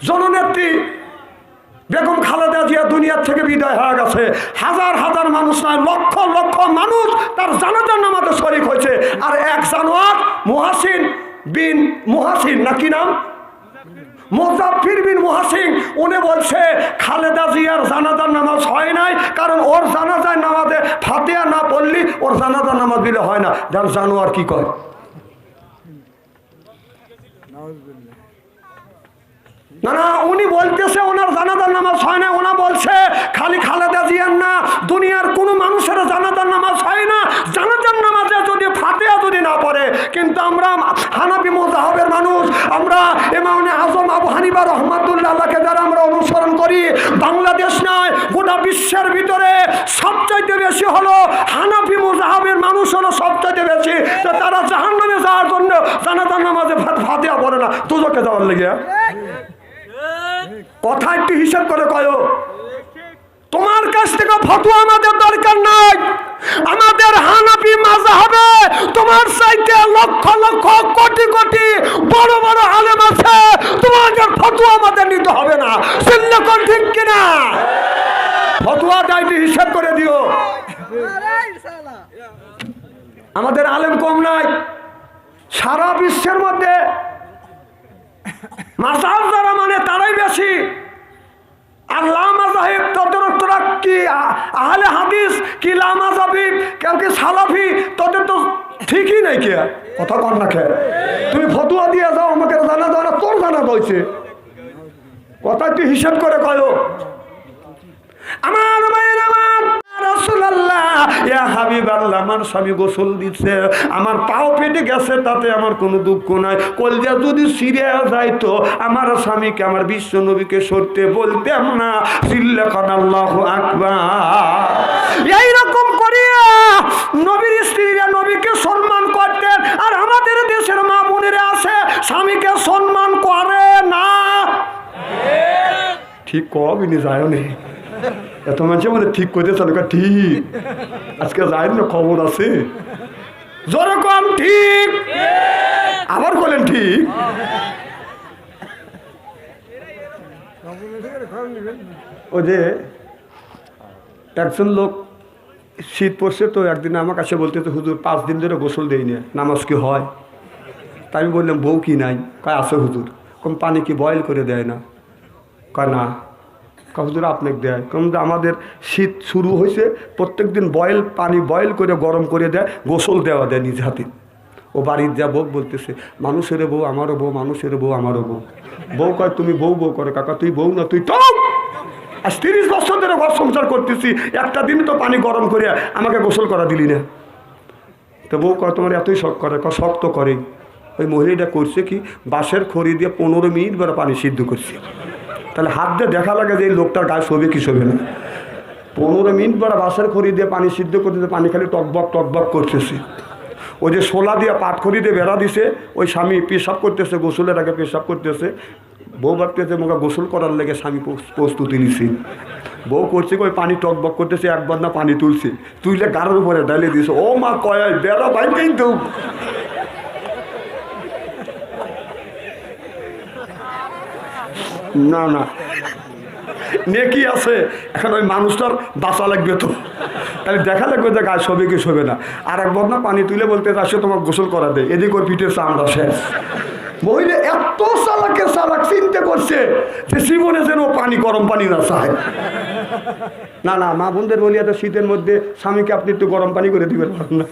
জননেত্রী বেগম খালেদা জিয়া দুনিয়ার থেকে বিদায় হয়ে গেছে। হাজার হাজার মানুষ নয়, লক্ষ লক্ষ মানুষ তার জানাজার নামাজে শরীক হয়েছে। আর এক জানোয়ার মুহাসিন নাকি নাম, মুজাফফির বিন মুহাসিন, উনি বলছে খালেদা জিয়ার জানাজার নামাজ হয় নাই, কারণ ওর জানাজার নামাজে ফাতিহা না পড়লি ওর জানাজার নামাজ দিলে হয় না। যার জানোয়ার কি কয়? না না, উনি বলতেছে ওনার জানাজার নামাজ হয় না। ওনা বলছে খালি খালেদা জিয়ার না, দুনিয়ার কোনো মানুষের জানাজার নামাজ হয় না। জানাজার নামাজে যদি ফাতিহা যদি না পড়ে, কিন্তু আমরা হানাফি মাযহাবের মানুষ, আমরা ইমাম আযম আবু হানিফা রাহমাতুল্লাহকে যারা আমরা অনুসরণ করি, বাংলাদেশ নয় গোটা বিশ্বের ভিতরে সবচাইতে বেশি হলো হানাফি মাযহাবের মানুষ হলো সবচাইতে বেশি। তো তারা জাহান্নামে যাওয়ার জন্য জানাজার নামাজে ফাতিহা পড়ে না, দুজকে যাওয়ার লেগে। কথা একটু হিসাব করে কয়ো। তোমার কাছ থেকে ফতোয়া আমাদের দরকার নাই। আমাদের হানাফি মাযহাবে তোমার চাইতে লক্ষ লক্ষ কোটি কোটি বড় বড় আলেম আছে, তোমাদের ফতোয়া আমাদের নিতে হবে না। শুনলে কোন ঠিক কিনা? ফতোয়া দাইতে হিসাব করে দিও। আমাদের আলেম কম নাই, সারা বিশ্বের মধ্যে মাযহাব যারা মানে তারাই বেশি। আর লা মাযহাব তোরা কি আহলে হাদিস কি লা মাযহাবি কেউ কি সালাফি, তোদের তো ঠিকই নাই। কে কথা কর না, খেয়ে তুমি ফতোয়া দিয়ে যাও, আমাকে জানা দাও না, তোর জানা হয়েছে। কথা একটু হিসাব করে কয়ো। আমার ভাইয়ের আমার রাসূলুল্লাহ, ইয়া হাবিবাল্লাহ, আমার স্বামী গোসল দিচ্ছে, আমার পাও পেটে গেছে, তাতে আমার কোনো দুঃখ নাই। কলজা যদি ছিঁড়ে যাইতো আমার স্বামীকে, আমার বিশ্ব নবীকে সরতে বলতাম না। সিল্লাকান আল্লাহু আকবার। এইরকম করিয়া নবীর স্ত্রীরা নবীকে সম্মান করতেন। আর আমাদের দেশের মা বোনেরা আছে স্বামীকে সম্মান করে না। ঠিক কবিনি যায় নেই, এত মানুষ আমাদের ঠিক করতে চালু। ঠিক আজকে যাই না, খবর আছে যেরকম ঠিক আবার বলেন ঠিক। ওই যে একজন লোক শীত পড়ছে তো একদিন আমার কাছে বলতে, তো হুজুর 5 দিন ধরে গোসল দেই না, নামাজ কি হয়? তাই আমি বললাম বউ কি নাই? কয় আছে হুজুর। কোন পানি কি বয়েল করে দেয় না? কয় না। হুজুর আপনাকে দেয়। কারণ আমাদের শীত শুরু হয়েছে, প্রত্যেক দিন পানি বয়েল করে গরম করে দেয়, গোসল দেওয়া দেয় নিজ হাতে। ও বাড়ির যা বউ বলতেছে, মানুষের বউ আমারও বউ, মানুষের বউ আমারও বউ। বউ কয় তুমি বউ করে, কাকা তুই বউ না, তুই তো। আজ 30 বছর ধরে ঘর সংসার করতেছি, একটা দিন তো পানি গরম করে আমাকে গোসল করা দিলি না। তো বউ কয় তোমার এতই শখ করে? শখ তো করেই। ওই মহিলাটা করছে কি, বাঁশের খড়ি দিয়ে 15 মিনিট বেড়া পানি সিদ্ধ করছে। তাহলে হাত দিয়ে দেখা লাগে যে এই লোকটার গায়ে শোবে কি শোবে না। 15 মিনিট বেড়া বাঁশের খড়ি দিয়ে পানি সিদ্ধ করতেছে, পানি খালি টকবক করতেছে। ওই যে শোলা দিয়ে পাটখড়ি দিয়ে বেড়া দিছে, ওই স্বামী পেশাব করতেছে, গোসলের আগে পেশাব করতেছে। বউ ভাবতেছে মোকা গোসল করার লেগে স্বামী প্রস্তুতি নিছি। বউ করছে ওই পানি টকবক করতেছে, একবার না পানি তুলছে, তুইলে গাড়ির উপরে ডালে দিছে। ও মা কয় বেড়া ভাই কিন্তু না না নেকি আছে। এখন ওই মানুষটার বাঁচা লাগবে তো, তাহলে দেখা লাগবে যে গায়ে শোবে কি শোবে না। আর একবার না পানি তুলে বলতে আসে তোমার গোসল করা দেয়, এদিক ওর পিঠের চামড়া শেষ। মহিলা এত চালাক চিন্তা করছে যে জীবনে যেন পানি গরম পানি না চায়। না না, মা বোনদের বলি এত শীতের মধ্যে স্বামীকে আপনি একটু গরম পানি করে দিবেন না।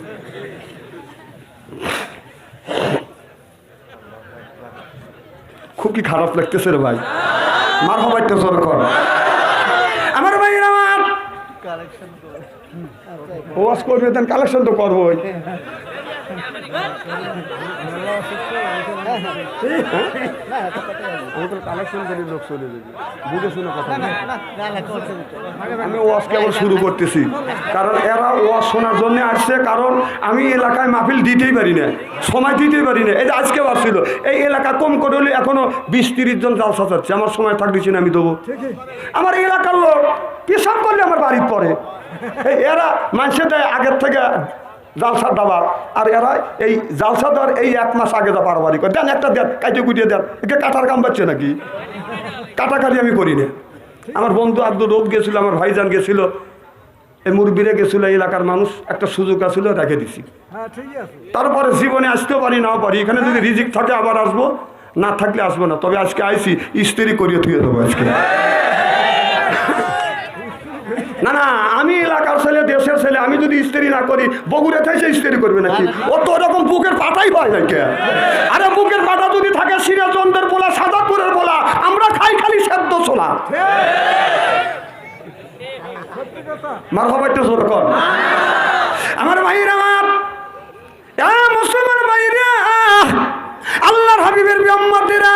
খুব কি খারাপ লাগতেছে রে ভাই। মার হবাইটা জোর কর আমার ভাই। আমার ওয়াজ করবে দেন, কালেকশন তো করবোই। আমি তো কালেকশন করি, লোক চলে যাবে, বুঝে শুনে কথা। আমি ওয়াজ কেবল শুরু করতেছি, কারণ এরা ওয়াজ শোনার জন্য আসছে। কারণ আমি এলাকায় মাহফিল দিতেই পারি না, সময় দিতেই পারি না। এই যে আজকে আসছিল, এই এলাকা কম করে হলে এখনো 20-30 জন জালসা যাচ্ছে। আমার সময় থাকতেছি না, আমি দেবো। আমার এলাকার লোক পেশাব করলে আমার বাড়ির পরে, এরা মানুষের দেয় আগের থেকে জালসার দাবার। আর এরা এই জালসা দেওয়ার এই 1 মাস আগে যা বাড়াবাড়ি করে দেন, একটা দেন, কাইটে কুটিয়ে দেন, একে কাটার কাম পাচ্ছে নাকি? কাটাকাটি আমি করি না। আমার বন্ধু আব্দুল রব গেছিল, আমার ভাইজান গেছিল, এই মুরব্বীরা গেছিল, এলাকার মানুষ, একটা সুযোগ আসছিল, রেখে দিছি। তারপরে জীবনে আসতেও পারি, নাও পারি। এখানে যদি রিজিক থাকে আবার আসবো, না থাকলে আসবো না। তবে আজকে আইসি, স্ত্রী করিয়ে থুয়ে দেবো আজকে। না না, আমি এলাকার ছেলে, দেশের ছেলে, আমি যদি স্ত্রী না করি, বগুড়ে থেকে স্ত্রী করবে নাকি? অত ওরকম বুকের পাটাই হয় নাকি? আরে বুকের পাটা যদি থাকে, সিরাজগঞ্জের পোলা, সাদাপুরের পোলা, আমরা খাই খালি সেদ্ধ ছোলা। মারহাবা, জোর কর। আমার ভাইরা, আমার মুসলমান ভাইরা, আল্লাহর হাবিবের উম্মতেরা,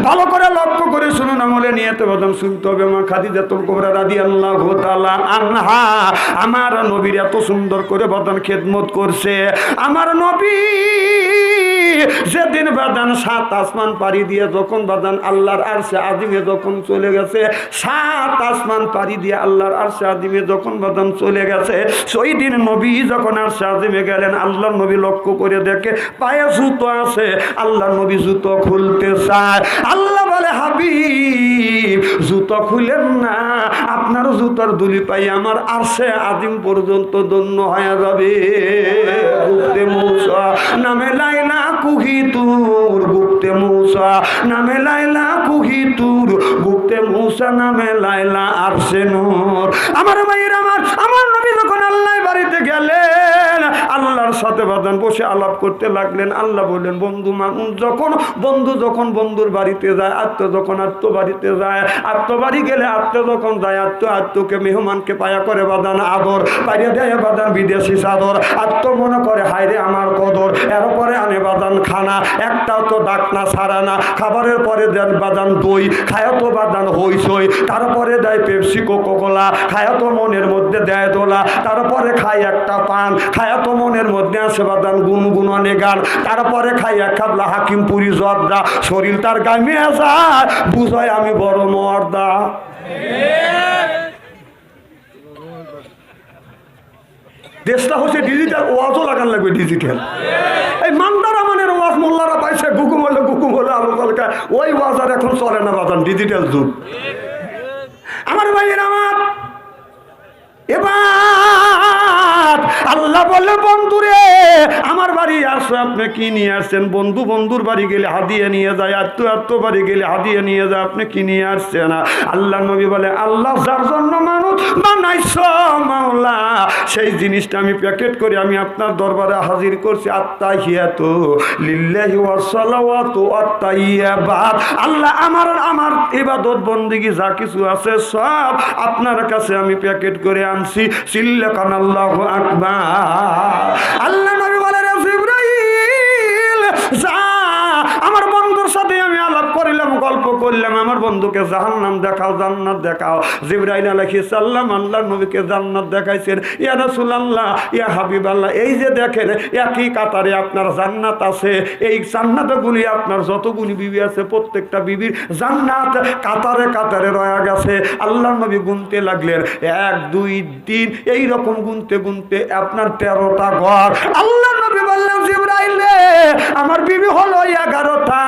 ভালো করে লক্ষ্য করে শুনুন, আমলে নিয়তে বদন শুনতে হবে। মা খাদিজাতুল কুবরা রাদিয়াল্লাহু তাআলা আনহা আমার নবীর এত সুন্দর করে বদন খেদমত করছে। আমার নবী যেদিন বাদান 7 আসমান পাড়ি দিয়ে যখন বাদান আল্লাহর আরশে আজিমে যখন চলে গেছে, 7 আসমান পাড়ি দিয়ে আল্লাহর আরশে আজিমে যখন বাদান চলে গেছে, সেই দিন নবী যখন আরশে আজিমে গেলেন, আল্লাহর নবী লক্ষ্য করে দেখে পায়ে জুতো আছে। আল্লাহর নবী জুতো খুলতে চায়। আল্লাহ বলে, হাবিব জুতো খুলেন না, আপনার জুতার দুলি পাই আমার আরশে আজিম পর্যন্ত ধন্য হয়ে যাবে। গুপ্তে মূসা নামে লাইলা কুহি তুর, গুপ্তে মূসা নামে লাইলা কুহি তুর, গুপ্তে মূসা নামে লাইলা আরশে নূর। আমার ভাইয়ের, আমার নবী যখন আল্লাহ বাড়িতে গেলেন, আল্লাহর সাথে বাদান বসে আলাপ করতে লাগলেন। আল্লাহ বললেন, বন্ধু মানুষ যখন বন্ধুর বাড়িতে যায়, আত্ম যখন আত্ম বাড়িতে যায়, আত্ম বাড়ি গেলে আত্ম যখন যায়, আত্মকে মেহমানকে পায়া করে বাদান আদর, পাইয়া দেয় বাদান বিদেশি চাদর। আত্ম মনে করে হায়রে আমার কদর, এরপরে আনে বাদান খানা, একটাও তো ডাকনা ছাড়া না। খাবারের পরে দেন বাদান দই, খায় তো বাদান হইসই, তারপরে দেয় পেপসি কোকোকোলা, খায় তো মনের মধ্যে দেয় দোলা, তারপরে খায় একটা পান, খায় তো মনের মধ্যে আছে বাদান গুনগুননে গান, তারপরে খাই এক খাবলা হাকিমপুরি জর্দা, শরীর তার গামিয়ে যায়, বুঝায় আমি বড় মর্দা। দেশটা হচ্ছে ডিজিটাল, ওয়াজও লাগান লাগবে ডিজিটাল। এই মান্দারা মানের ওয়াজ মোল্লারা পাইছে, গুকুম হলে আলু কলকা, ওই ওয়াজ আর এখন চলে না বাদান, ডিজিটাল যুগ। আমার ভাইয়ের, আমার এবার আল্লাহ বলে, বন্ধুরে আমার বাড়ি আসো, আপনি কি নিয়ে আসছেন? বন্ধুর বাড়ি গেলে হাদিয়ে নিয়ে যায়, আত্ম বাড়ি গেলে হাদিয়ে নিয়ে যায়, আপনি কি নিয়ে আসছেন? আল্লাহ নবী বলে, আল্লাহ যার জন্য মানুষ বানাইছ মাওলা, সেই জিনিসটা আমি প্যাকেট করে আমি আপনার দরবারে হাজির করছি। আত্তাহিয়াতু লিল্লাহি ওয়াস সালাওয়াতু আত-তাইয়্যিবাত। আল্লাহ আমার ইবাদত বন্দেগী যা কিছু আছে সব আপনার কাছে আমি প্যাকেট করে আনছি। সিল্লাকান আল্লাহু আকবার। আল্লাহ নবী বলে, জিবরাইল যা, আমার বন্ধুর সাথে আমি আলাপ করিলাম, গল্প করলাম, আমার বন্ধুকে জাহান্নাম দেখাও, জান্নাত দেখাও। জিবরাইল আলাইহিস সালাম আল্লাহর নবীকে জান্নাত দেখাইছেন। ইয়া রাসূলুল্লাহ, ইয়া হাবিবাল্লাহ, এই যে দেখেন একই কাতারে আপনার জান্নাত আছে, এই জান্নাতগুলি আপনার যতগুলি বিবি আছে প্রত্যেকটা বিবির জান্নাত কাতারে কাতারে রয়ে গেছে। আল্লাহর নবী গুনতে লাগলেন, 1 2 3, এই রকম গুনতে গুনতে আপনার 13টা ঘর। আল্লাহর নবী বললেন, জিবরাইল রে, আমার বিবি হলো 11টা,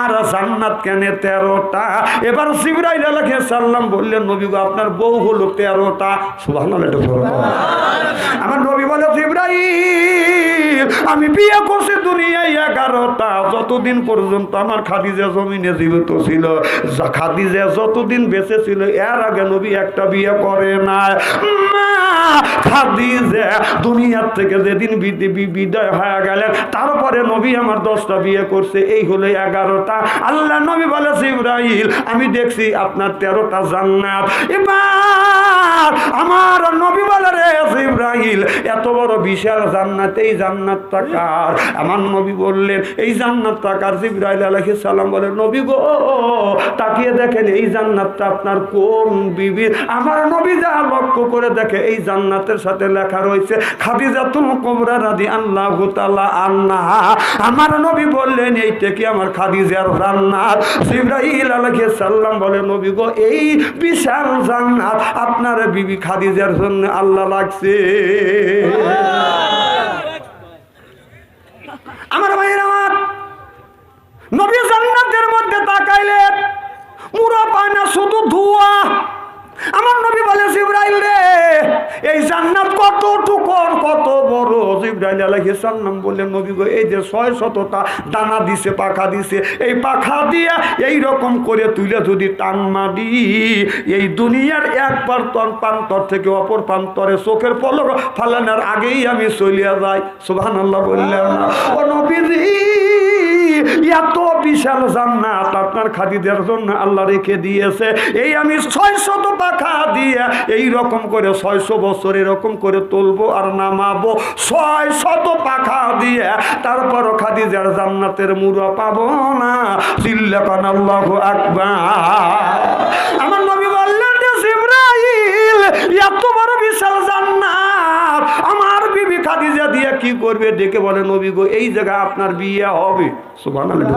আর জান্নাত কেন 13টা? এবার জিবরাইল আলাইহিস সালাম বললেন, নবী গো, আপনার বউ হলো 13টা। সুবহানাল্লাহ। আমার নবী বলে, জিবরাইল আমি বিয়ে করছি দুনিয়ায় 11টা, যতদিন পর্যন্ত আমার খাদিজা জমিনে জীবিত ছিল, খাদিজা যতদিন বেঁচে ছিল, এর আগে নবী একটা বিয়ে করে না। খাদিজা দুনিয়ার থেকে যেদিন বিদায় হয়ে গেলেন, তারপরে নবী আমার 10টা বিয়ে করছে, এই হলো 11টা। আল্লাহ নবী বলে, জিবরাইল আমি দেখছি আপনার 13টা জান্নাত। এবার আমার নবী বলে, রে জিবরাইল, এত বড় বিশাল জান্নাত, এই জান্নাতটা কার? আমার নবী বললেন, এই জান্নাতটা কার? জিবরাইল আলাইহিস সালাম বলে, নবী গো, তাকিয়ে দেখেন এই জান্নাতটা আপনার কোন বিবির? আমার নবী যা লক্ষ্য করে দেখে, এই জান্নাতের সাথে লেখা রয়েছে খাদিজাতুল কুবরা রাদিয়াল্লাহু তাআলা আনহা। আমার নবী বললেন, এইটা কি আমার খাদিজার জান্নাত? জিবরাইল আলাইহিস সালাম বলে, নবী গো, এই বিশাল জান্নাত আপনার বিবি খাদিজার জন্য আল্লাহ লাগছে। আমার ভাইয়ের, আমার নবী জান্নাতের মধ্যে তাকাইলেন, মুরা পায় না, শুধু ধোঁয়া। আমার নবী বলে জিবরাইল রে, এই জান্নাত কতটুকু, কত বড়? জিবরাইল আলাইহিস সালাম বললেন নবী গো, এই যে 600টা দানা দিছে, পাখা দিছে, এই পাখা দিয়া এই রকম করে তুলে যদি টান মারি, এই দুনিয়ার এক প্রান্তর থেকে অপর প্রান্তরে চোখের পলক ফালানোর আগেই আমি চলিয়া যাই। সুবহানাল্লাহ বললেন না? ও নবীজি, এত বিশাল জান্নাত আপনার খাদিজার জন্য আল্লাহ রেখে দিয়েছে। এই আমি 600 পাখা দিয়ে এই রকম করে 600 বছর এরকম করে তুলবো আর নামাবো, 600 পাখা দিয়ে, তারপর খাদিজার জান্নাতের মুরা পাবো না। চিল্লাকান আল্লাহু আকবার। আমার নবী বললেন যে জিবরাইল, এত বড় বিশাল জান্নাত আমার বিবি খাদিজা দিয়ে কি করবে? ডেকে বলে নবী গো, এই জায়গায় আপনার বিয়ে হবে। সুবহানাল্লাহ।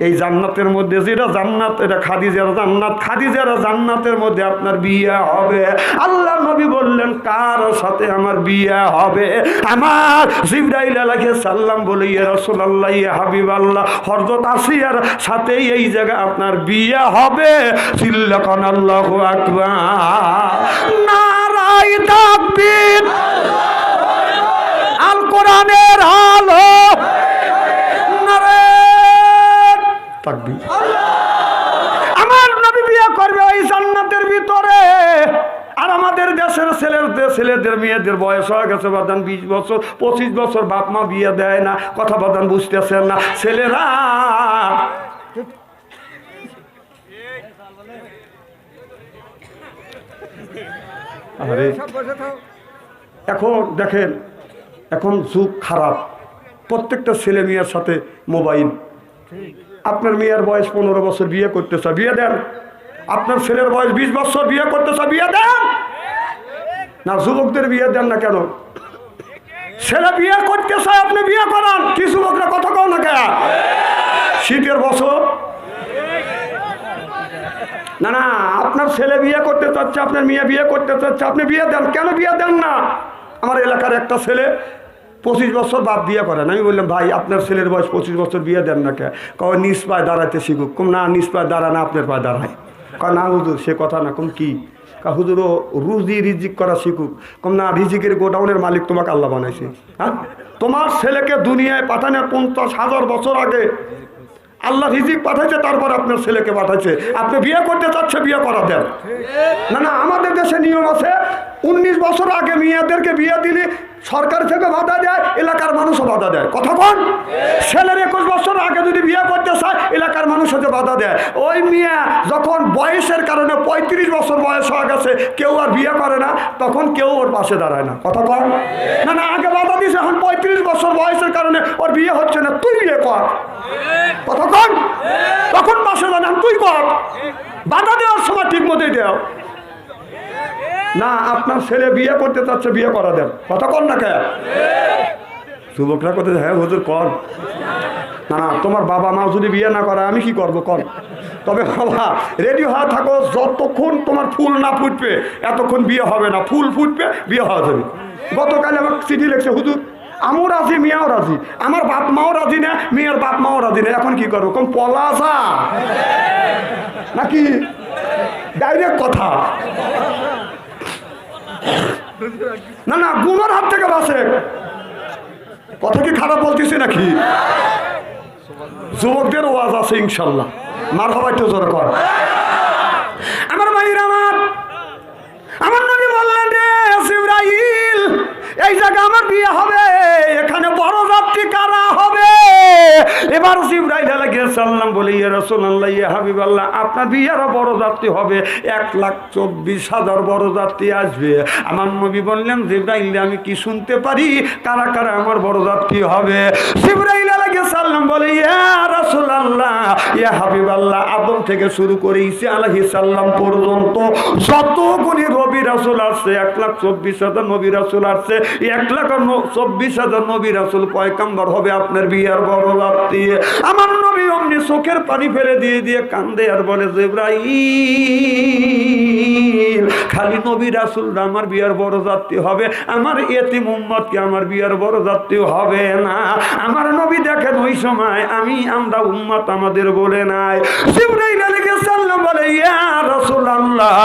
এই জান্নাতের মধ্যে যেটা জান্নাত, এটা খাদিজার জান্নাত, খাদিজার জান্নাতের মধ্যে আপনার বিয়ে হবে। আল্লাহ নবী বললেন কার সাথে আমার বিয়ে হবে? আমার জিবরাইল আলাইহিস সালাম বলে ইয়া রাসূলুল্লাহ, ইয়া হাবিবাল্লাহ, হযরত আসিয়ার সাথে এই জায়গা আপনার বিয়ে হবে। চিল্লাকান আল্লাহু আকবার। নারায়ে তাকবীর, আল কোরআনের আলো, তাকবীর। আমার নবী বিয়ে করবে ওই জান্নাতের ভিতরে। আর আমাদের দেশের ছেলেদের মেয়েদের বয়স হয়ে গেছে বাদান 20 বছর 25 বছর, বাপ মা বিয়ে দেয় না। কথা বাদান বুঝতেছেন না ছেলেরা? আরে এখন দেখেন, এখন যুগ খারাপ, প্রত্যেকটা ছেলে মেয়ের সাথে মোবাইল। আপনার মেয়ের বয়স 15 বছর, বিয়ে করতে চায়, বিয়ে দেন। আপনার ছেলের বয়স 20 বছর, বিয়ে করতে চায়, বিয়ে দেন না। যুবকদের বিয়ে দেন না কেন? ছেলে বিয়ে করতে চায়, আপনি বিয়ে করান। কি যুবকরা কথা কও না কেন? শীতের বছর না, না, আপনার ছেলে বিয়ে করতে চাচ্ছে, আপনার মেয়ে বিয়ে করতে চাচ্ছে, আপনি বিয়ে দেন। কেন বিয়ে দেন না? আমার এলাকার একটা ছেলে 25 বছর, বাপ বিয়ে করেন। আমি বললাম ভাই আপনার ছেলের বয়স 25 বছর, বিয়ে দেন না কে? কয় নিজ পায়ে দাঁড়াইতে শিখুক। কম না, নিজ পায়ে দাঁড়া না, আপনার পায়ে দাঁড়ায়। কয় না হুজুর, সে কথা না। কম কি? হুজুর ও রুজি রিজিক করা শিখুক। কম না, রিজিকের গোডাউনের মালিক তোমাকে আল্লাহ বানাইছে। হ্যাঁ, তোমার ছেলেকে দুনিয়ায় পাঠানোর 50,000 বছর আগে আল্লাহ রিজিক পাঠাইছে, তারপর আপনার ছেলেকে পাঠাইছে। আপনি বিয়ে করতে চাচ্ছে, বিয়ে করা দেন। না না, আমাদের দেশে নিয়ম আছে, 19 বছর আগে মেয়েদেরকে বিয়ে দিলে সরকার থেকে বাধা দেয়, এলাকার মানুষও বাধা দেয়। কথা বল, ছেলের 21 বছর আগে যদি বিয়ে করতে চায়, এলাকার মানুষ হতে বাধা দেয়। ওই মেয়ে যখন বয়সের কারণে 35 বছর বয়স হয়ে গেছে, কেউ আর বিয়ে করে না, তখন কেউ ওর পাশে দাঁড়ায় না। কথা বল। না না, আগে বাধা দিছে, এখন 35 বছর বয়সের কারণে ওর বিয়ে হচ্ছে না, তুই বিয়ে কর। কথা কন, তখন পাশে দাঁড়ান, তুই কর। বাধা দেওয়ার সময় ঠিক মতোই দেও না। আপনার ছেলে বিয়ে করতে চাচ্ছে, বিয়ে করা দেন। কথা কন না কে? যুবকরা করতে, হ্যাঁ হুজুর কর। না না, তোমার বাবা মা যদি বিয়ে না করে আমি কি করবো কর? তবে বাবা রেডি হয়ে থাকো, যতক্ষণ তোমার ফুল না ফুটবে এতক্ষণ বিয়ে হবে না। ফুল ফুটবে, বিয়ে হওয়া যাবে। গতকাল আমার চিঠি লিখছে, হুজুর আমিও রাজি, মেয়েও রাজি, আমার বাপ মাও রাজি না, মেয়ের বাপ মাও রাজি না, এখন কি করবো? কম পলাশা নাকি? ডাইরেক্ট কথা। না না, গুনার হাত থেকে বাঁচে। কথা কি খারাপ বলতেছি নাকি? যুবকদের ওয়াজ আছে ইনশাল্লাহ। মার হবাই তো জোর কর। আমার ভাইরা, আমার নবী বললেন রে জিবরাইল, এই জায়গা আমার বিয়ে হবে, এখানে বড় যাত্রী কারা হবে? এবার জিবরাইল আলাইহিস সালাম বলে ইয়া রাসূলুল্লাহ, ইয়া হাবিবাল্লাহ, আপনার বিয়েরও বড় যাত্রী হবে, 1,24,000 বড় যাত্রী আসবে। আমার নবী বললেন জিবরাইল, আমি কি শুনতে পারি কারা কারা আমার বড় যাত্রী হবে? জিবরাইল আলাইহিস সালাম বলে ইয়া রাসূলুল্লাহ, ইয়া হাবিবাল্লাহ, আদম থেকে শুরু করে ঈসা আলাইহিস সালাম পর্যন্ত যতগুলি নবী রাসূল আসছে, 1,24,000 নবী রাসূল আসছে, 1,24,000 নবী রাসূল পয়গম্বর হবে আপনার বিয়ার বড় যাত্রী। আমার নবী অমনি চোখের পানি ফেলে দিয়ে দিয়ে কান্দে আর বলে জিবরাইল, খালি নবী রাসূলরা আমার বিয়ার বড় যাত্রী হবে, আমার এতিম উম্মতকে আমার বিয়ার বড় যাত্রী হবে না। আমার নবী দেখেন ওই সময় আমরা উম্মত আমাদের বলে নাই। জিবরাইল আলাইহিস সাল্লাম বলে ইয়া রাসূলুল্লাহ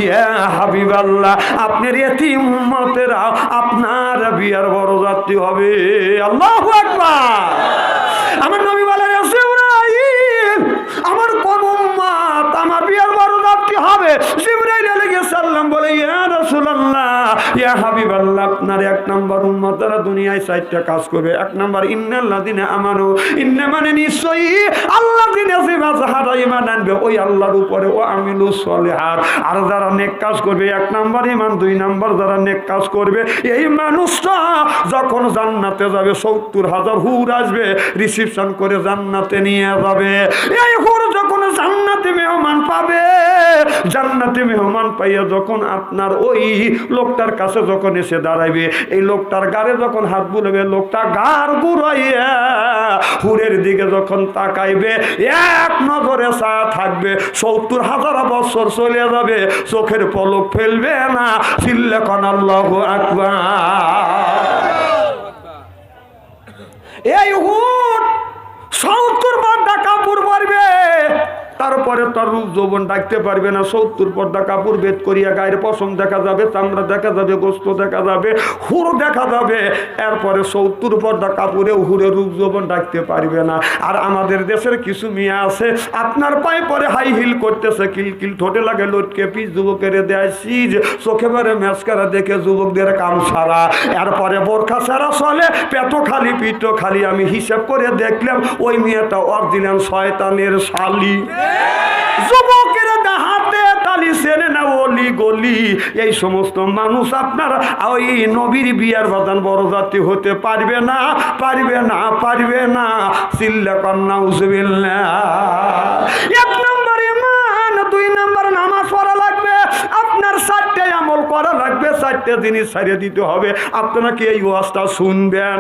ইয়া হাবিবাল্লাহ আপনার এতিম উম্মতেরা আপনার বিয়ার বরযাত্রী হবে। আল্লাহু আকবার। আমার নবী বলেন জিবরাইল আমার কোন উম্মত আমার বিয়ার বরযাত্রী হবে? জিবরাইল আলাইহিস সালাম বলে ইয়া রাসূলুল্লাহ ইয়া হাবিবাল্লাহ আপনার এক নাম্বার উম্মতরা দুনিয়ায় চারটা কাজ করবে। এক নাম্বার ইন্নাল্লাযিনা আমানু, ইন্না মানে নিশ্চয়ই আল্লাযিনা যারা ঈমান আনবে ওই আল্লাহর উপরে, ও আমিলুস সলিহাত আর যারা নেক কাজ করবে। এক নাম্বার ঈমান, দুই নাম্বার যারা নেক কাজ করবে। এই মানুষটা যখন জান্নাতে যাবে ৭০,০০০ হুর আসবে রিসিপশন করে জান্নাতে নিয়ে যাবে। এই হুর যখন জান্নাতে মেহমান পাবে, জান্নাতে মেহমান পাইয়া যখন আপনার ওই লোকটার কাছে যখন এসে দাঁড়াইবে, এই লোকটার গাড়ে যখন হাত বুলাবে, লোকটা গাড় ঘুরাইয়া হুরের দিকে যখন তাকাইবে এক নজরে ছায়া থাকবে। ৭০,০০০ বছর চলে যাবে, চোখের পলক ফেলবে না। চিল্লা কোন আল্লাহু আকবার। এই হুট ৭০ পর্দা কাপড় পরবে, তারপরে তার রূপ যৌবন ডাকতে পারবে না। ৭০ পর্দা কাপড় ভেদ করিয়া গায়ের পশম দেখা যাবে, চামড়া দেখা যাবে, গোস্ত দেখা যাবে, হুর দেখা যাবে। এরপরে ৭০ পর্দা কাপড়ে হুরে রূপ যৌবন ডাকতে পারবে না। আর আমাদের দেশের কিছু মেয়ে আছে আপনার পায়ে পরে হাই হিল করতেছে, কিলকিল ঠোঁটে লাগে লটকে পিস, যুবকের দেয় সিজ, চোখে পরে ম্যাসকারা দেখে যুবকদের কাম সারা। এরপরে বোরখা ছাড়া চলে, পেটো খালি পিঠো খালি। আমি হিসাব করে দেখলাম ওই মেয়েটা অরিজিনাল শয়তানের শালি। যুবকের হাতে তালি সেরে না অলি গলি। এই সমস্ত মানুষ আপনার ওই নবীর বিয়ার বাদান বরযাত্রী হতে পারবে না, পারবে না, পারবে না। চিল্লা কন্যা উজবিল্লাহ। এক নম্বর ঈমান, দুই নম্বর নামাজ পড়া লাগবে। আপনার 4টে আমল করা লাগবে, 4টে জিনিস ছাড়িয়ে দিতে হবে। আপনারা কি এই ওয়াজটা শুনবেন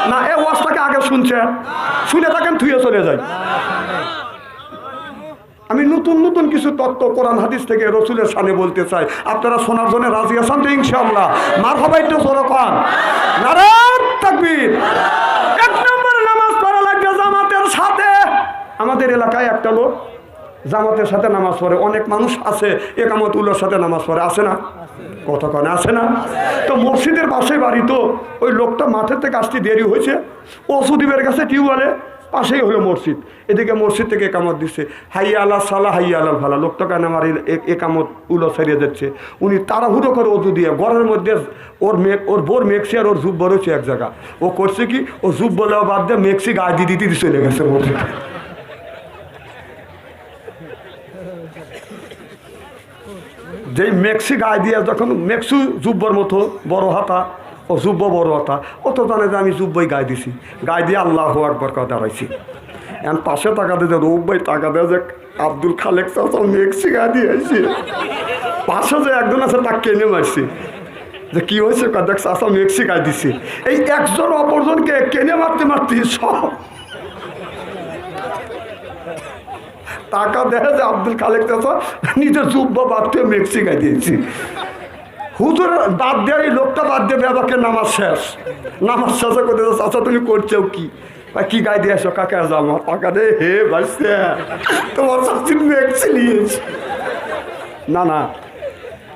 না? এই ওয়াজটাকে আগে শুনছেন? শুনে থাকেন থুয়ে চলে যায়। আমি নতুন নতুন কিছু তত্ত্ব কোরআন হাদিস থেকে রসুলের সামনে বলতে চাই। আপনারা শোনার জন্য রাজি আছেন তো? ইনশাআল্লাহ। মারহাবা একটু জোরে কোন নারায়ে তাকবীর। এক নম্বর নামাজ পড়া লাগবে জামাতের সাথে। আমাদের এলাকায় একটা লোক জামাতের সাথে নামাজ পড়ে। অনেক মানুষ আছে একামতুল্লাহর সাথে নামাজ পড়ে, আছে না? কতক্ষণ আছে না? তো মসজিদের পাশে বাড়ি, তো ওই লোকটা মাঠের থেকে আসতে দেরি হয়েছে, ওসুদীপের কাছে টিউবওয়েলে পাশেই হলো মসজিদ। এদিকে মসজিদ থেকে একামত দিচ্ছে, হাইয়া আল্লাহ সালা হাইয়া আল্লাহ ভালা। লোকটা কেন আমার একামত উলো ছাড়িয়ে যাচ্ছে। উনি তাড়াহুড়ো করে অজু দিয়ে ঘরের মধ্যে ওর বোর মেক্সি আর ওর জুব্ব রয়েছে এক জায়গা। ও করছে কি, ও জুব্ব বাদ দিয়ে মেক্সি গায়ে দিয়ে দিতে চলে গেছে মসজিদ। যেই মেক্সি গায়ে দিয়ে যখন মেক্সু জুব্বর মতো বড় হাতা, ও জুব্ব বড় হাতা, ও তো জানে যে আমি জুব্বই গায়ে দিছি। গায়ে দিয়ে আল্লাহু আকবার কথা দাঁড়াইছি। এখন পাশে টাকা দিয়ে রৌব ভাই টাকা দেয় যে আব্দুল খালেক চাচা মেক্সি গায়ে দিয়ে আইছি। পাশে যে একজন আছে তাকে কেনে মারছি, যে কি হয়েছে দেখ চাচা মেক্সি গায়ে দিছি। এই একজন অপরজনকে কেনে মারতে মারতে সব টাকা দেয় যে আব্দুল খালেক চাচা নিজের জুব্ব বাদ দিয়ে মেক্সি গায়ে দিয়েছি। হুজুর বাদ দেয়, এই লোকটা বাদ দিয়ে বাবাকে নামাজ শেষ। নামাজ শেষে করতে চাচা তুমি করছো কি? কি গায়ে দিয়ে আসো? কাকে জামা টাকা দে। হে বাসে তোমার চাচির মেক্সি নিয়েছি। না না,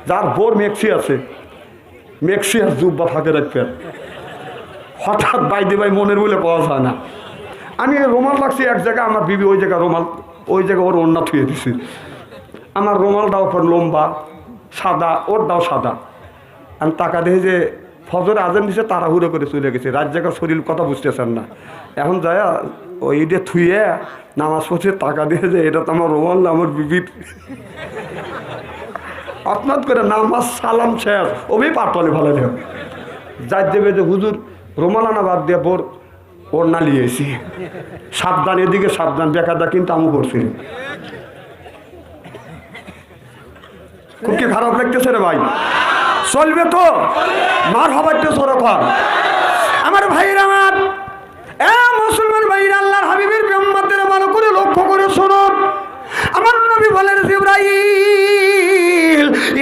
যার বোর মেক্সি আছে, মেক্সি আর জুব্বা ফাঁকে রাখবেন। হঠাৎ বাইদে ভাই মনের বলে পাওয়া যায় না। আমি রুমাল রাখছি এক জায়গায়, আমার বিবি ওই জায়গায় রুমাল, ওই জায়গায় ওর ওড়না থুয়ে দিছি। আমার রুমালটাও ওপর লম্বা সাদা, ওরটাও সাদা। আমি টাকা দেখি যে ফজর আজান দিছে, তাড়াহুড়ো করে চলে গেছে। রাত জায়গার শরীর কথা বুঝতেছেন না। এখন যায় ওই দিয়ে থুয়ে নামাজ পড়ছে, টাকা দিয়ে যে এটা তো আমার রুমাল না, আমার বিবির। আপনার করে নামাজ সালাম শেষ, ওই পাটলে ভালো নেই যাই দেবে যে হুজুর রুমাল আনা বাদ দিয়ে বোর ওর না লিয়েছি। সাবধান, এদিকে সাবধান, বেকারটা কিন্তু আমি করছি। খুব কি খারাপ লাগতেছে রে ভাই? চলবে তো? মার হবার তো সরকার। আমার ভাইরা, আমার মুসলমান ভাইরা, আল্লাহর হাবিবের উম্মতের ভালো করে লক্ষ্য করে শুনুন। আমার নবী বলেন জিবরাইল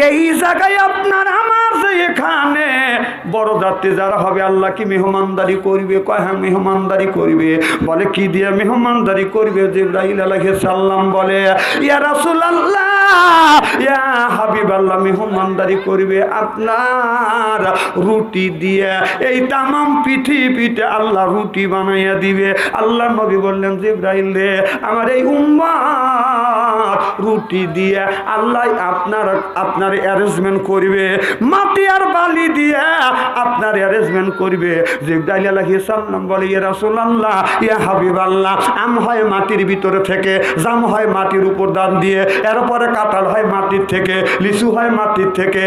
এই জায়গায় আপনার আমার যে এখানে বড় রাত্রে যারা হবে আল্লাহ কি মেহমানদারি করবে? কয় হ্যাঁ মেহমানদারি করবে। বলে কি দিয়ে মেহমানদারি করবে? জিবরাইল আলাইহিস সালাম বলে ইয়া রাসূলুল্লাহ ইয়া হাবিবাল্লাহ মেহমানদারি করবে আপনার রুটি দিয়ে। এই তামাম পৃথিবীতে আল্লাহ রুটি বানাইয়া দিবে। আল্লাহ নবী বললেন জিবরাইল রে আমার এই উম্মত রুটি দিয়ে আল্লাহ আপনার অ্যারেঞ্জমেন্ট করবে, মাটি আর বালি দিয়ে আপনার অ্যারেঞ্জমেন্ট করবে। জিবরাইল আলাইহিস সালাম বলে ইয়া রাসূলুল্লাহ ইয়া হাবিবাল্লাহ আম হয় মাটির ভিতরে থেকে, জাম হয় মাটির উপর দান দিয়ে, এরপরে কাঁঠাল হয় মাটির থেকে, লিচু হয় মাটির থেকে,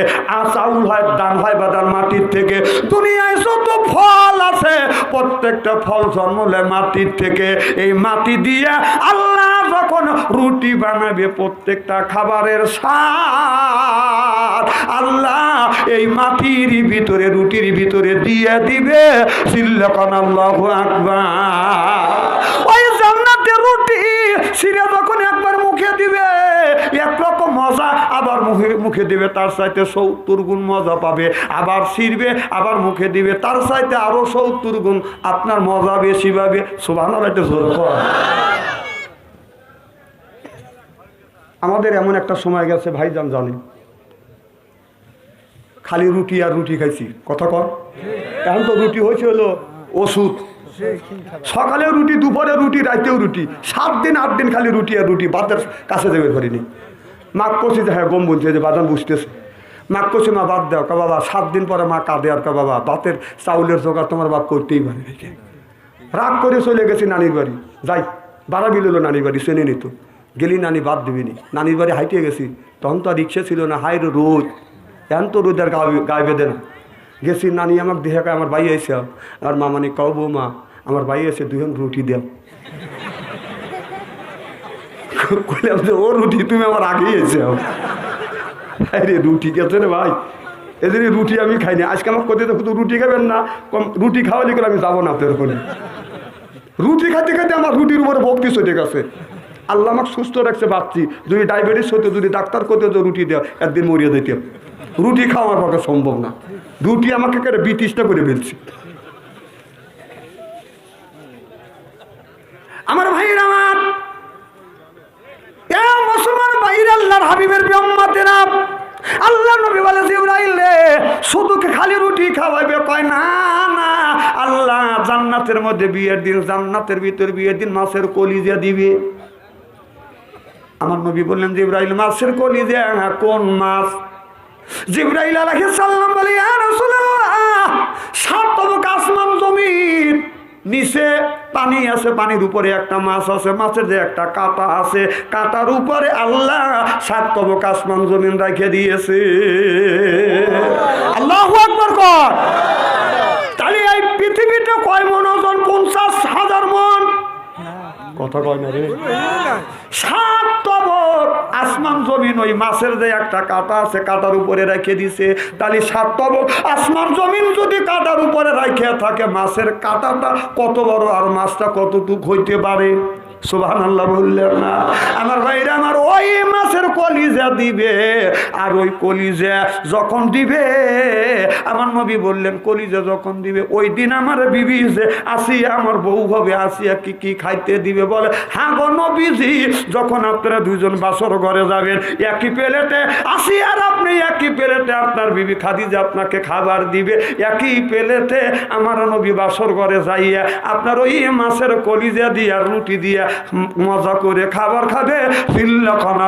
চাউল হয় দান হয় বাদান মাটির থেকে। দুনিয়ায় যত ফল আছে প্রত্যেকটা ফল জন্মলে মাটির থেকে। এই মাটি দিয়ে আল্লাহ যখন রুটি বানাবে প্রত্যেকটা খাবারের স্বাদ আল্লাহ এই মাটির ভিতরে রুটির ভিতরে দিয়ে দিবে। সিল্লাকান আল্লাহু আকবার। ওই জান্নাতের রুটি সিরে যখন একবার মুখে দিবে একরকম মজা, আবার মুখে দিবে তার চাইতে 70 গুণ মজা পাবে, আবার ছিড়বে আবার মুখে দিবে তার চাইতে আরো 70 গুণ আপনার মজা বেশি পাবে। সুবহানাল্লাহ। জোর কর। আমাদের এমন একটা সময় গেছে ভাইজান জানেন খালি রুটি আর রুটি খাইছি, কথা কর। এখন তো রুটি হয়েছে হলো ওষুধ। সকালে রুটি, দুপুরে রুটি, রাতেও রুটি, 7 দিন 8 দিন খালি রুটি আর রুটি। বাদের কাছে দেবে করিনি। মা কষি যে হ্যাঁ গম বলছে যে বাদাম বুঝতেছে। মা কষি মা বাদ দেও কা বাবা। 7 দিন পরে মা কাঁদে আর কা বাবা বাতের চাউলের জোগাড় তোমার বাপ করতেই পারে। রাগ করে চলে গেছি নানির বাড়ি। যাই বাড়া বিল নানির বাড়ি চেনে নিত। গেলি নানি বাদ দিবিনি। নানির বাড়ি হাইটে গেছি, তখন তো আর রিক্সা ছিল না। হাই রোদ, এখন তো রোদ আর গায়ে বেঁধে না। গেছি নানি আমাকে দেখে আমার ভাই এসে আমার মা মানে কাউ বৌমা আমার ভাই এসে 2 রুটি দেও। ও রুটি তুমি আমার আগেই এসে রে রুটি গেছে রে ভাই। এদের রুটি আমি খাইনি। আজকে আমার কোথায় তো রুটি খাবেন না, রুটি খাওয়ালি করে আমি যাবো না আপনার ওখানে। রুটি খাইতে খাইতে আমার রুটির উপরে ভক্তি চলে গেছে। আল্লাহ আমাকে সুস্থ রাখছে বাচ্চি। যদি ডায়াবেটিস হতো, যদি ডাক্তার করতে তো রুটি দেওয়া একদিন মরিয়ে দিতে। রুটি খাওয়া আমার পক্ষে সম্ভব না। রুটি আমাকে কেটে বিতৃষ্ণা করে ফেলছি। আমার ভাইয়ের আমার মুসলমান ভাইয়ের আল্লাহর হাবিবের উম্মতেরা আল্লাহ নবী বলে জিবরাইল রে শুধু খালি রুটি খাওয়াবে? কয় না না, আল্লাহ জান্নাতের মধ্যে বিয়ের দিন, জান্নাতের ভিতর বিয়ের দিন মাছের কলিজা দিবে। আমার নবী বললেন জিবরাইল মাছের কলিজা? কোন মাছ? জিবরাইল আলাইহিস সালাম বলে ইয়া রাসূলুল্লাহ 7 তবক আসমান জমিন, নিচে পানি আছে, পানির উপরে একটা মাছ আছে, মাছের যে একটা কাঁটা আছে, কাঁটার উপরে আল্লাহ 7 তবক আসমান জমিন রেখে দিয়েছে। আল্লাহু আকবার কর। তাহলে এই পৃথিবীতে কয় মন ওজন? 50,000 মন। কথা কয় না রে। 7 তবক আসমান জমিন ওই মাছের যে একটা কাঁটা আছে কাঁটার উপরে রেখে দিছে। তাহলে 7 তবক আসমান জমিন যদি কাঁটার উপরে রেখে থাকে, মাছের কাঁটাটা কত বড় আর মাছটা কতটুক হইতে পারে? সুবহানাল্লাহ বললেন না? আমার ভাইরা আমার ওই মাছের কলিজা দিবে। আর ওই কলিজা যখন দিবে আমার নবী বললেন কলিজা যখন দিবে ওই দিন আমার বিবি যে আসিয়া আমার বউ হবে, আসিয়া কি কি খাইতে দিবে? বলে হ্যাঁ গো নবীজি, যখন আপনারা 2 জন বাসর ঘরে যাবেন একই প্লেটে আসিয়ার আপনি একই প্লেটে আপনার বিবি খাদিজা আপনাকে খাবার দিবে, একই প্লেটে আমার নবী বাসর ঘরে যাইয়া আপনার ওই মাছের কলিজা দিয়া রুটি দিয়া মজা করে খাবার খাবে।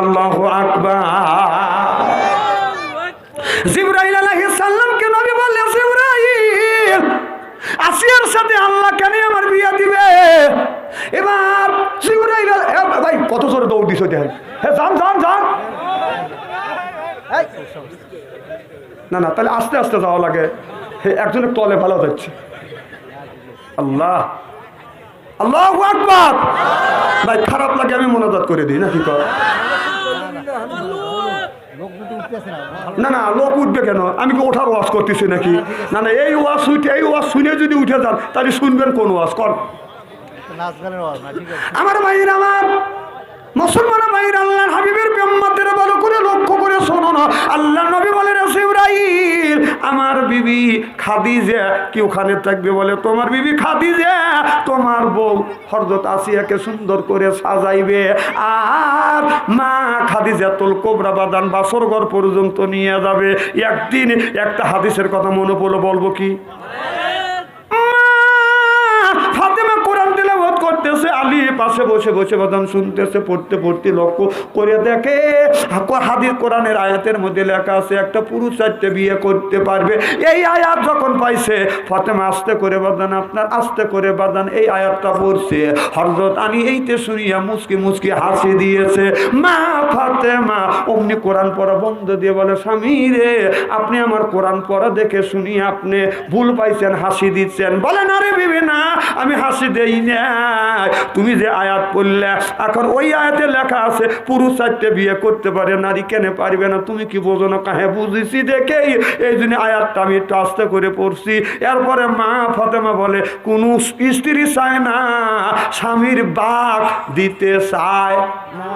আল্লাহু আকবার। জিবরাইল আলাইহিস সালামকে নবী বললেন জিবরাইল আসিয়ার সাথে আল্লাহ কেন আমার বিয়ে দিবে? এবার জিবরাইল ভাই কত জোরে দৌড় দিছ দেখেন। হ্যাঁ যান যান যান। না না, তাহলে আস্তে আস্তে যাওয়া লাগে। একজনের তলে ভালো যাচ্ছে। আল্লাহ আল্লাহু আকবার। ভাই খারাপ লাগে আমি মোনাজাত করে দিই না, কি কর? না না, লোক উঠবে কেন? আমি কি ওঠার ওয়াজ করতেছি নাকি? না না, এই ওয়াজ শুনে যদি উঠে যান তাহলে শুনবেন কোন ওয়াজ? কর আমার ভাইয়ের, আমার মুসলমান ভাইয়ের, আল্লাহর হাবিবের উম্মতেরা ভালো করে লক্ষ্য করে করে শোনো না। আল্লাহ নবী বলেন জিবরাইল আমার বিবি খাদিজা কি ওখানে থাকবে? বলে তোমার বিবি খাদিজা তোমার বউ হযরত আসিয়াকে সুন্দর করে সাজাইবে, আর মা খাদিজাতুল কুবরা বাদান বাসরঘর পর্যন্ত নিয়ে যাবে। একদিন একটা হাদিসের কথা মনে পড়লো, বলবো কি? ফাতেমা কোরআন তেলাওয়াত করতেছে, আলী পাশে বসে বসে বাদান শুনতেছে। পড়তে পড়তে লক্ষ্য করে দেখে হাদিস কোরআনের আয়াতের মধ্যে লেখা আছে একটা পুরুষ 4টে বিয়ে করতে পারবে। এই আয়াত যখন পাইছে ফাতেমা আস্তে করে বাদান আপনার আস্তে করে বাদান এই আয়াতটা পড়ছে। হযরত আলী এইতে শুনিয়া মুচকি মুচকি হাসি দিয়েছে। মা ফাতেমা অমনি কোরআন পড়া বন্ধ দিয়ে বলে স্বামী রে আপনি আমার কোরআন পড়া দেখে শুনি আপনি ভুল পাইছেন, হাসি দিচ্ছেন। বলে না রে বিবি না, আমি হাসি দেই না, তুমি যে আয়াত পড়লে এখন ওই আয়াতে লেখা আছে পুরুষ 4টে বিয়ে করতে পারে, নারী কেন পারবে না? তুমি কি বোঝো না? কাহে বুঝেছি দেখেই এই জন্য আয়াতটা আমি একটু আস্তে করে পড়ছি। এরপরে মা ফাতেমা বলে কোন স্ত্রী চায় না স্বামীর বাক দিতে চায় না,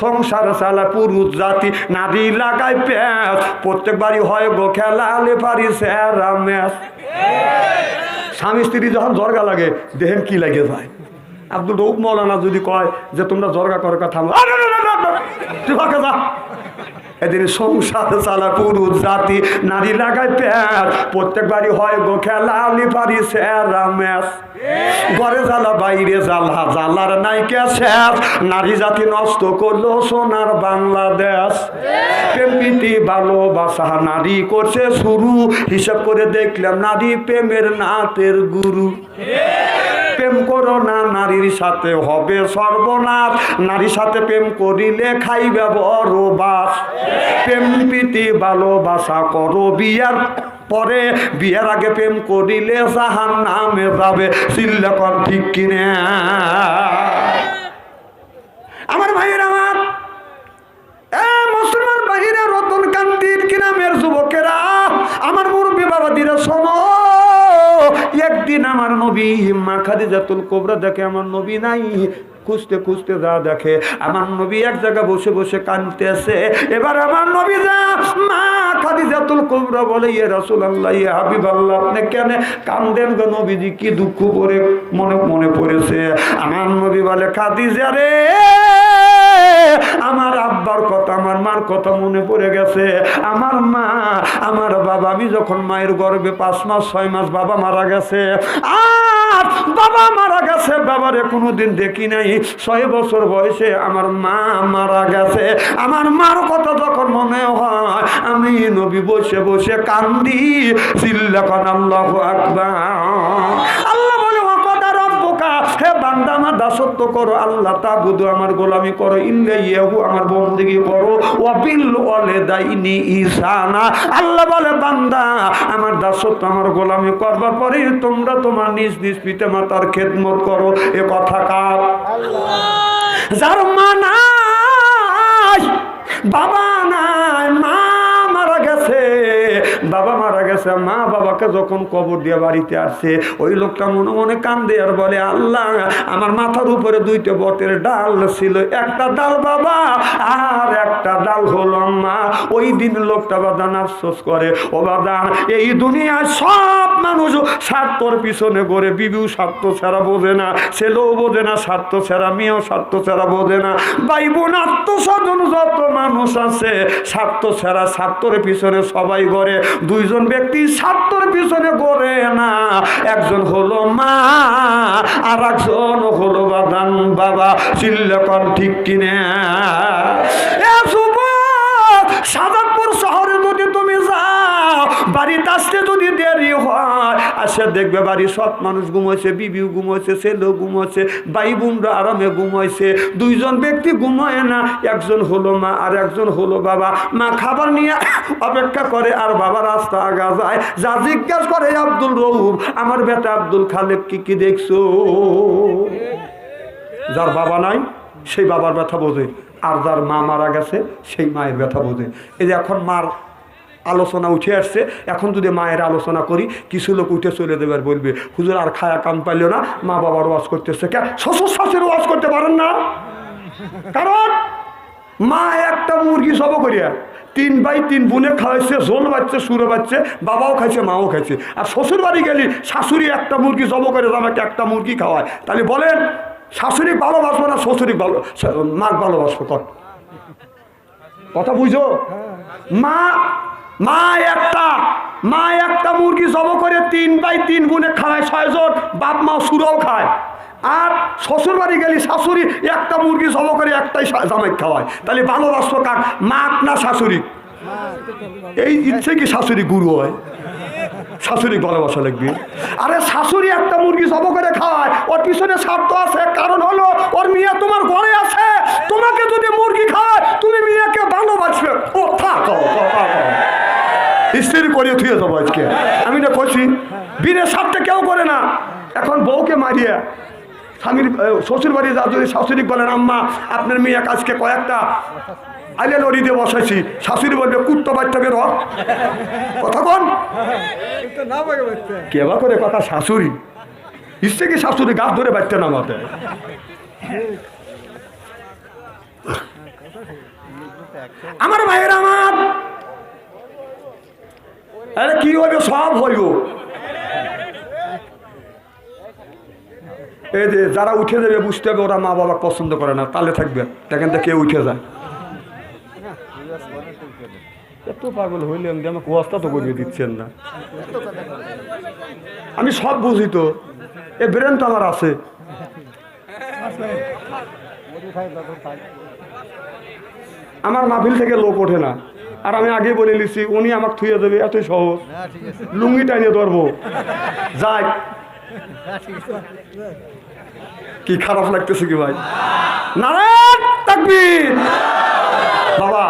সংসার চালা পুরুষ জাতি নারী লাগায় প্যাঁচ, প্রত্যেক বাড়ি হয় গো খেলা আলে পারি স্যারা ম্যাচ। স্বামী স্ত্রী যখন জর্গা লাগে দেখেন কি লাগে যায়। আব্দুল রউফ মৌলানা যদি কয় যে তোমরা জর্গা করার কথা এদিন সংসার চালা পুরুষ জাতি নারী লাগায় প্যাঁচ, প্রত্যেক বাড়ি হয় গো খেলা আলি পারি স্যারা ম্যাচ। ঘরে জ্বালা বাইরে জ্বালা জ্বালার নাইকা শেষ, নারী জাতি নষ্ট করলো সোনার বাংলাদেশ। প্রেমীতি ভালোবাসা নারী করছে শুরু, হিসাব করে দেখলাম নারী প্রেমের নাতের গুরু। প্রেম করো না নারীর সাথে হবে সর্বনাশ, নারীর সাথে প্রেম করিলে খাইবে বড় বাস। প্রেম প্রীতি ভালোবাসা করো বিয়ার পরে, বিয়ের আগে প্রেম করিলে জাহান্নামে যাবে। চিল্লা কর ঠিক কিনা? আমার ভাইয়ের আমার মুসলমান বাহিরে রতন কান্দির গ্রামের যুবকেরা, আমার মুরব্বী বাবাদিরা শোনো। একদিন আমার নবী মা খাদিজাতুল কুবরা দেখে আমার নবী নাই, খুঁজতে খুঁজতে যা দেখে আমার নবী এক জায়গায় বসে বসে কাঁদতেছে। এবার আমার নবী যা মা খাদিজাতুল কুবরা বলে ইয়া রাসূলুল্লাহ ইয়া হাবিবাল্লাহ আপনি কেন কাঁদেন গো নবীজি, কি দুঃখ করে মনে পড়েছে? আমার নবী বলে খাদিজা রে আমার আব্বার কথা আমার মার কথা মনে পড়ে গেছে। আমার মা আমার বাবা, আমি যখন মায়ের গর্ভে 5 মাস 6 মাস বাবা মারা গেছে, আর বাবা মারা গেছে বাবারে কোনোদিন দেখি নাই। 6 বছর বয়সে আমার মা মারা গেছে। আমার মার কথা যখন মনে হয় আমি নবী বসে বসে কান্দি। চিল্লা কান আল্লাহু আকবার। আল্লাহ বলে হে বান্দা আমার দাসত্ব করো, আল্লাহ তাবুদু আমার গোলামি করো, ইল্লাহু আমার বন্দেগী করো, ওয়া বিল ওয়ালিদাইনি ইহসানা। আল্লাহ বলে বান্দা আমার দাসত্ব আমার গোলামি করবার পরে তোমরা তোমার নিজ নিজ পিতামাতার খেদমত করো। এ কথা কার? আল্লাহ। যার মা নাই বাবা নাই, মা মারা গেছে বাবা মারা গেছে, মা বাবাকে যখন কবর দিয়ে বাড়িতে আসছে ওই লোকটা মনে মনে কান্দে আর বলে আল্লাহ আমার মাথার উপরে 2টা বটের ডাল ছিল, একটা ডাল বাবা আর একটা ডাল হলো মা। ওই দিন লোকটা বাদান আফসোস করে, ও বাদান এই দুনিয়ায় সব মানুষ স্বার্থর পিছনে ঘুরে, বিবিও স্বার্থ ছাড়া বোঝে না, ছেলেও বোঝে না স্বার্থ ছাড়া, মেয়েও স্বার্থ ছাড়া বোঝে না, ভাই বোন আত্মস্বজন যত মানুষ আছে স্বার্থ ছাড়া স্বার্থর পিছনে সবাই ঘরে। 2 জন ব্যক্তি স্বার্থের পিছনে ঘোরে না, একজন হলো মা আর একজন হলো বাদান বাবা। চিল্লাকন ঠিক কিনা? সাজাদপুর শহরে যদি তুমি যাও, বাড়িতে আসতে যদি দেরি হয়, আসে দেখবে বাড়ি সব মানুষ ঘুমাইছে, বিবিও ঘুমাইছে, ছেলেও ঘুমাইছে, ভাই বোনরা আরামে ঘুমাইছে। 2 জন ব্যক্তি ঘুমায় না, একজন হলো মা আর একজন হলো বাবা। মা খাবার নিয়ে অপেক্ষা করে আর বাবা রাস্তা আগা যায়, যা জিজ্ঞাসা করে আব্দুল রউফ আমার বেটা আব্দুল খালেক কি দেখছো? যার বাবা নাই সেই বাবার ব্যথা বোঝে, আর যার মা মারা গেছে সেই মায়ের ব্যথা বোঝে। এই যে এখন মার আলোচনা উঠে আসছে, এখন যদি মায়ের আলোচনা করি কিছু লোক উঠে চলে দেবে আর বলবে হুজুর আর খায়া কাম পাইল না, মা বাবার ওয়াজ করতেছে, কে শ্বশুর শাশুড়ির ওয়াজ করতে পারেন না? কারণ মা একটা মুরগি সব করিয়া 3 ভাই 3 বোনে খাওয়াইছে, জোল বাচ্চে, সুরে বাচ্চে, বাবাও খাইছে, মাও খাইছে। আর শ্বশুর বাড়ি গেলি শাশুড়ি একটা মুরগি জব করে আমাকে একটা মুরগি খাওয়ায়। তাহলে বলেন শাশুড়ি ভালোবাসবো না শ্বশুরি ভালো মাক ভালোবাসবো? কথা বুঝো? মা একটা মুরগি জব করে 3 ভাই 3 বোনে খাওয়ায়, 6 জন, বাপ মা সুরাও খায়। আর শ্বশুর বাড়ি গেলি শাশুড়ি একটা মুরগি জব করে একটাই জামাই খাওয়ায়। তাহলে ভালোবাসবো কাক, মাক না শাশুড়ি? এই ইচ্ছে কি শাশুড়ি গুরু হয়? শাশুড়ি ভালোবাসা লাগবে। আরে শাশুড়ি একটা মুরগি জব করে খাওয়ায়, ওর পিছনে স্বার্থ আছে। কারণ হলো ওর মেয়ে তোমার ঘরে আছে, তোমাকে যদি মুরগি খাওয়ায় তুমি মেয়েকে ভালোবাসবে। ও থাকো স্ত্রী করিয়ে থুয়ে যাবো আজকে। আমি না কইছি বিনের স্বার্থে কেউ করে না। এখন বউকে মারিয়া স্বামীর শ্বশুর বাড়ি যা যদি শাশুড়ি বলেন আম্মা আপনার মেয়ে আজকে কয়েকটা আইলে লড়ি দিয়ে বসাইছি, শাশুড়ি বলবে কুত্তা বাচ্চা বের হ। কথা কন কেবা করে কথা শাশুড়ি ইচ্ছে কি শাশুড়ি গাছ ধরে বাচ্চা নামাতে। আমার ভাইয়ের আমার আরে কি হইবে সব হইব। এই যে যারা উঠে যাবে বুঝতে হবে ওরা মা বাবা পছন্দ করে না, তাহলে থাকবে দেখেন তো কেউ উঠে যায়। এত পাগল হইলেন যে আমাকে অবস্থা তো করিয়ে দিচ্ছেন না। আমি সব বুঝি তো, এ ব্রেন তো আমার আছে। আমার মাহফিল থেকে লোক ওঠে না, আর আমি আগে বলে নিচ্ছি উনি আমাকে থুয়ে দেবে এতই সহজ। লুঙ্গি টাইনে ধরবো যাই। কি খারাপ লাগতেছে কি ভাই? নারায়ণ তাকবীর। বাবা